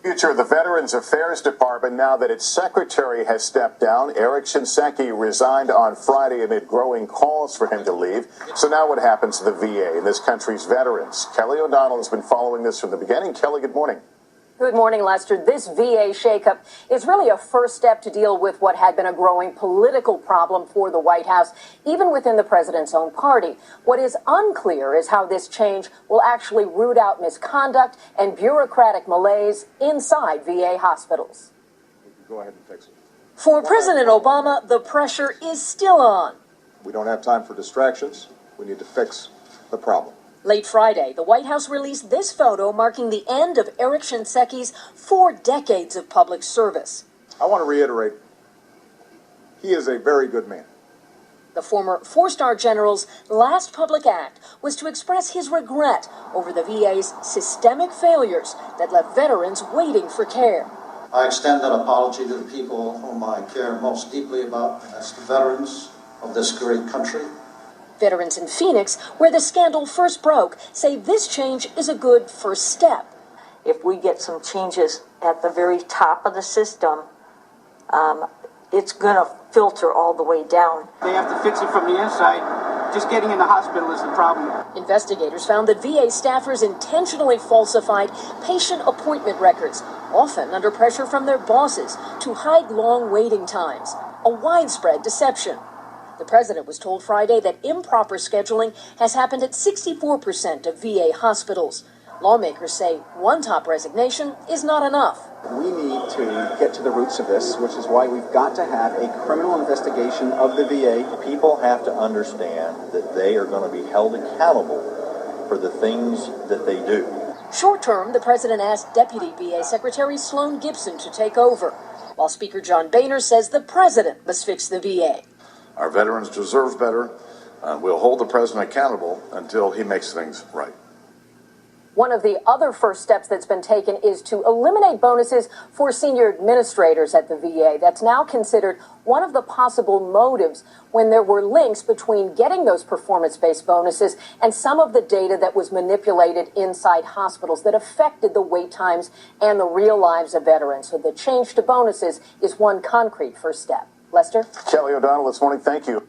Future of the Veterans Affairs Department now that its secretary has stepped down. Eric Shinseki resigned on Friday amid growing calls for him to leave. So now what happens to the VA and this country's veterans? Kelly O'Donnell has been following this from the beginning. Kelly, good morning. Good morning, Lester. This VA shakeup is really a first step to deal with what had been a growing political problem for the White House, even within the president's own party. What is unclear is how this change will actually root out misconduct and bureaucratic malaise inside VA hospitals. Go ahead and fix it. For President Obama, the pressure is still on. We don't have time for distractions. We need to fix the problem. Late Friday, the White House released this photo marking the end of Eric Shinseki's 4 decades of public service. I want to reiterate, he is a very good man. The former 4-star general's last public act was to express his regret over the VA's systemic failures that left veterans waiting for care. I extend that apology to the people whom I care most deeply about, and that's the veterans of this great country. Veterans in Phoenix, where the scandal first broke, say this change is a good first step. If we get some changes at the very top of the system, it's going to filter all the way down. They have to fix it from the inside. Just getting in the hospital is the problem. Investigators found that VA staffers intentionally falsified patient appointment records, often under pressure from their bosses, to hide long waiting times. A widespread deception. The president was told Friday that improper scheduling has happened at 64% of VA hospitals. Lawmakers say one top resignation is not enough. We need to get to the roots of this, which is why we've got to have a criminal investigation of the VA. People have to understand that they are going to be held accountable for the things that they do. Short term, the president asked Deputy VA Secretary Sloan Gibson to take over, while Speaker John Boehner says the president must fix the VA. Our veterans deserve better. We'll hold the president accountable until he makes things right. One of the other first steps that's been taken is to eliminate bonuses for senior administrators at the VA. That's now considered one of the possible motives when there were links between getting those performance-based bonuses and some of the data that was manipulated inside hospitals that affected the wait times and the real lives of veterans. So the change to bonuses is one concrete first step. Lester? Kelly O'Donnell this morning. Thank you.